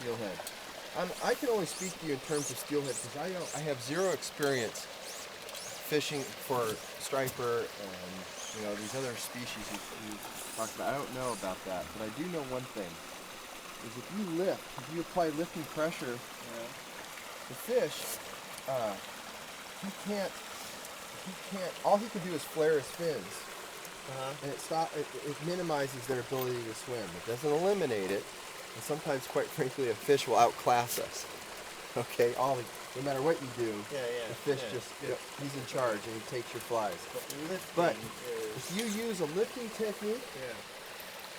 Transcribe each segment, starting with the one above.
steelhead. I can only speak to you in terms of steelhead because I have zero experience fishing for striper and these other species you talked about. I don't know about that, but I do know one thing: is if you apply lifting pressure, the fish, he can't. All he can do is flare his fins, and it minimizes their ability to swim. It doesn't eliminate it, and sometimes, quite frankly, a fish will outclass us. Okay, no matter what you do, the fish he's in charge and he takes your flies. But if you use a lifting technique,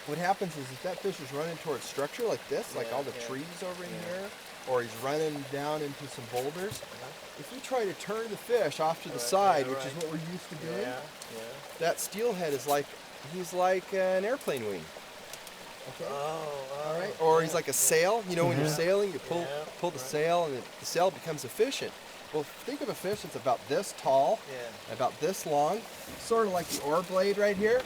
what happens is if that fish is running towards structure like this, like all the trees over in here, or he's running down into some boulders, if you try to turn the fish off to the side, which is what we're used to doing, that steelhead is he's like an airplane wing. Okay. All right. Or he's like a sail. When you're sailing, you pull the sail, and the sail becomes efficient. Well, think of a fish that's about this tall, about this long, sort of like the oar blade right here.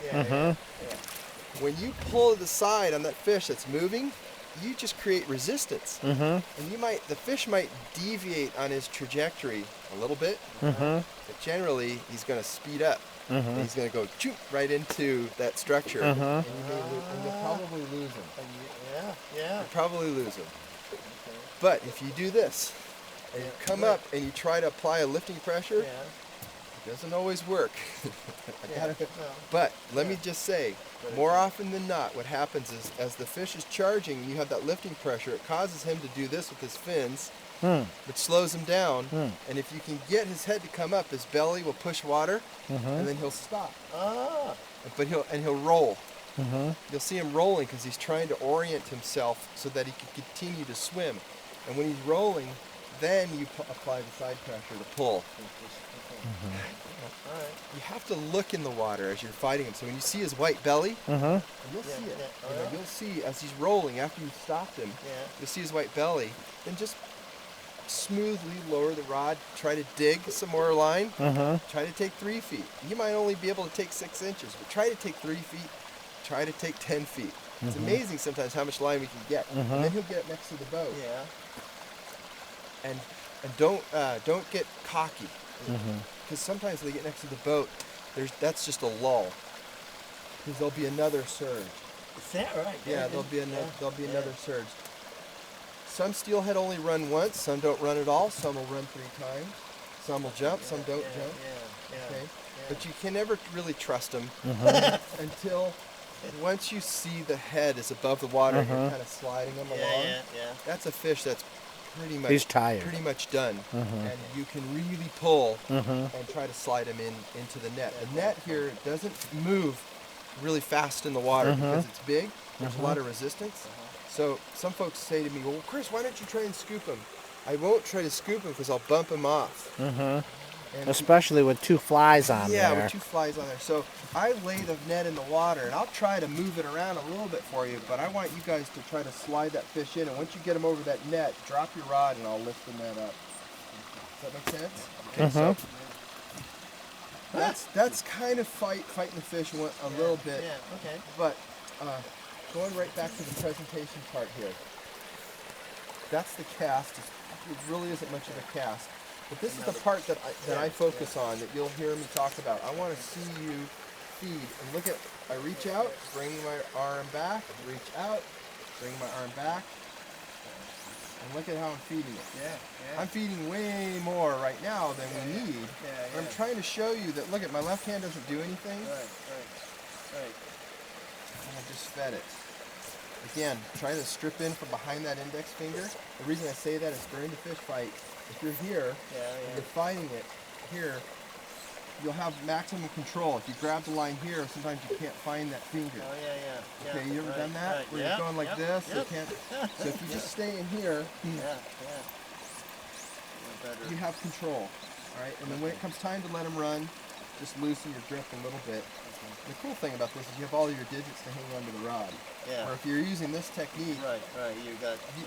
When you pull to the side on that fish that's moving, you just create resistance, and the fish might deviate on his trajectory a little bit, but generally he's going to speed up. And he's going to go right into that structure, and you'll probably lose him. You'll probably lose him. Okay. But if you do this, and you come up and you try to apply a lifting pressure, it doesn't always work. But let me just say, more often than not, what happens is as the fish is charging and you have that lifting pressure, it causes him to do this with his fins, which slows him down. And if you can get his head to come up, his belly will push water, and then he'll stop. But he'll roll. You'll see him rolling because he's trying to orient himself so that he can continue to swim. And when he's rolling, then you apply the side pressure to pull. You have to look in the water as you're fighting him. So when you see his white belly, and you'll see it. You'll see as he's rolling after you've stopped him. You'll see his white belly. Then just smoothly lower the rod. Try to dig some more line. Try to take 3 feet. You might only be able to take 6 inches, but try to take 3 feet. Try to take 10 feet. It's amazing sometimes how much line we can get. And then he'll get up next to the boat. And don't get cocky. Because sometimes when they get next to the boat, that's just a lull. Because there'll be another surge. Is that right? Yeah, there'll be another surge. Some steelhead only run once, some don't run at all, some will run 3 times, some will jump, some don't jump. Okay? But you can never really trust them until once you see the head is above the water and you're kind of sliding them along. That's a fish that's he's tired. Pretty much done, and you can really pull and try to slide him into the net. The net here doesn't move really fast in the water because it's big. There's a lot of resistance. So some folks say to me, "Well, Chris, why don't you try and scoop him?" I won't try to scoop him because I'll bump him off. Especially with 2 flies on there. Yeah, with 2 flies on there. So I lay the net in the water, and I'll try to move it around a little bit for you, but I want you guys to try to slide that fish in, and once you get him over that net, drop your rod, and I'll lift the net up. Does that make sense? Okay, so that's kind of fighting the fish a little bit. But going right back to the presentation part here. That's the cast. It really isn't much of a cast. But this is the part that I focus on, that you'll hear me talk about. I want to see you feed. And look at, I reach out, bring my arm back, reach out, bring my arm back. And look at how I'm feeding it. I'm feeding way more right now than we need. But I'm trying to show you that, look at, my left hand doesn't do anything. And I just fed it. Again, try to strip in from behind that index finger. The reason I say that is during the fish fight, if you're here and you're fighting it here, you'll have maximum control. If you grab the line here, sometimes you can't find that finger. Okay, you ever done that? Where you're going like this? You can't. So if you just stay in here, you have control. All right, and then when it comes time to let them run, just loosen your grip a little bit. The cool thing about this is you have all your digits to hang onto the rod. Or if you're using this technique,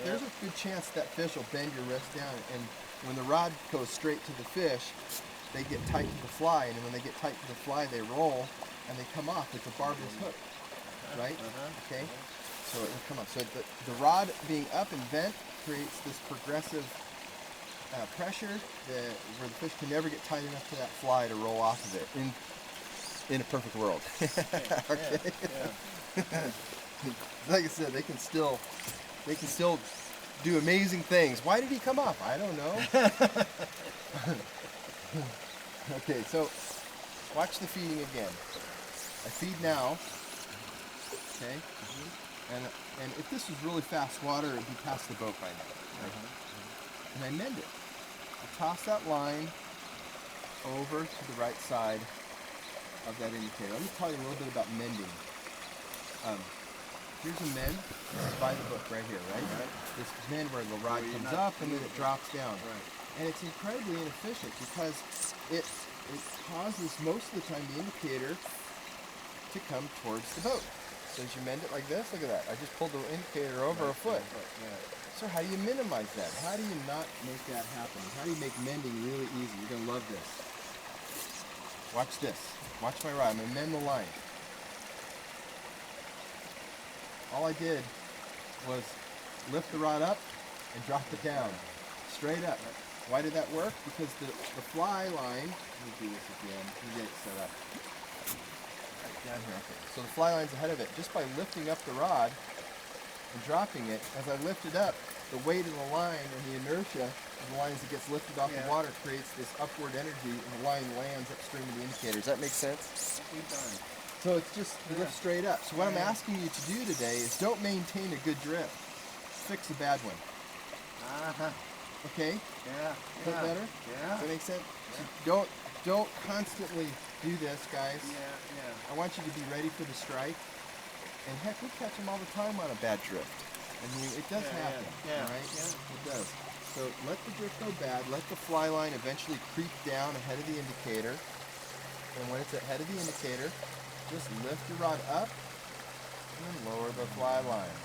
there's a good chance that fish will bend your wrist down, and when the rod goes straight to the fish, they get tight to the fly, and when they get tight to the fly, they roll and they come off. It's a barbless hook, right? Okay. So it will come up. So the rod being up and bent creates this progressive pressure where the fish can never get tight enough to that fly to roll off of it in a perfect world. Okay. Yeah. Like I said, they can still do amazing things. Why did he come off? I don't know. Okay, so watch the feeding again. I feed now. Okay. And if this was really fast water, it'd be past the boat by now. Right? And I mend it. I toss that line over to the right side of that indicator. Let me tell you a little bit about mending. Here's a mend. This is by the book right here, right? This mend where the rod comes up and then it drops down. Right. And it's incredibly inefficient because it causes most of the time the indicator to come towards the boat. So as you mend it like this, look at that. I just pulled the indicator over a foot. Yeah. So how do you minimize that? How do you not make that happen? How do you make mending really easy? You're going to love this. Watch this. Watch my rod. I'm going to mend the line. All I did was lift the rod up and drop it down. Straight up. Why did that work? Because the fly line, let me do this again. Let me get it set up. Right down here. Okay. So the fly line's ahead of it. Just by lifting up the rod and dropping it, as I lift it up, the weight of the line and the inertia of the line as it gets lifted off the water creates this upward energy and the line lands upstream of the indicator. Does that make sense? So it's just lift straight up. So what I'm asking you to do today is don't maintain a good drift. Fix a bad one. Okay? Yeah. Is that better? Yeah. Does that make sense? Yeah. So don't constantly do this, guys. I want you to be ready for the strike. And heck, we catch them all the time on a bad drift. I mean, it does happen. All right? Yeah. It does. So let the drift go bad. Let the fly line eventually creep down ahead of the indicator. And when it's ahead of the indicator, just lift your rod up and then lower the fly line.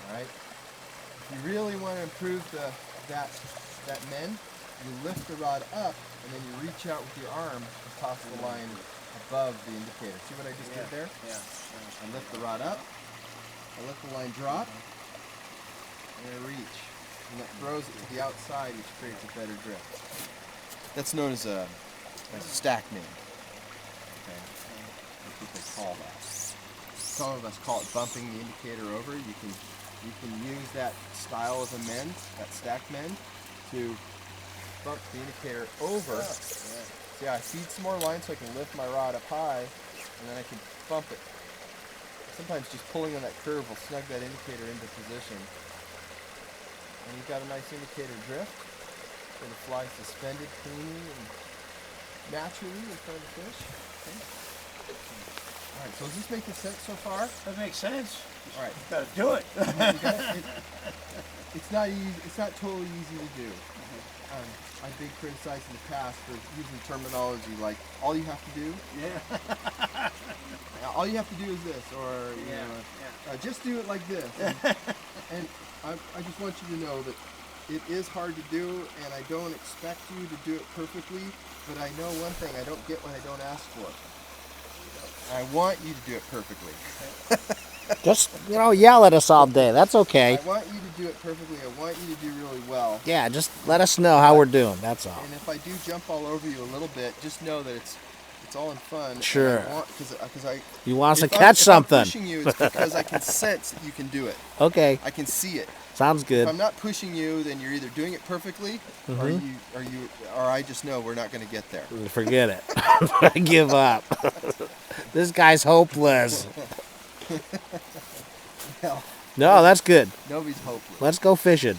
All right? If you really want to improve that mend, you lift the rod up and then you reach out with your arm and toss the line above the indicator. See what I just did there? Yeah. I lift the rod up, I let the line drop, and I reach. And that throws it to the outside, which creates a better drift. That's known as a stack mend. Okay. That's what they call that. Some of us call it bumping the indicator over. You can use that style of a mend, that stack mend, to bump the indicator over. See, I feed some more line so I can lift my rod up high, and then I can bump it. Sometimes just pulling on that curve will snug that indicator into position. And you've got a nice indicator drift, where the fly suspended cleanly and naturally in front of the fish. Okay. All right, so is this making sense so far? That makes sense. All right. Gotta do it. It's not easy. It's not totally easy to do. I've been criticized in the past for using terminology like all you have to do. Yeah. All you have to do is this, or you know, just do it like this. And I just want you to know that it is hard to do, and I don't expect you to do it perfectly. But I know one thing: I don't get what I don't ask for. I want you to do it perfectly. Just, yell at us all day. That's okay. I want you to do it perfectly. I want you to do really well. Yeah, just let us know how we're doing. That's all. And if I do jump all over you a little bit, just know that it's all in fun. Sure. You want us to catch something. If I'm pushing you, it's because I can sense that you can do it. Okay. I can see it. Sounds good. If I'm not pushing you, then you're either doing it perfectly, or I just know we're not going to get there. Forget it. I give up. This guy's hopeless. Well, no, that's good. Nobody's hopeless. Let's go fishing.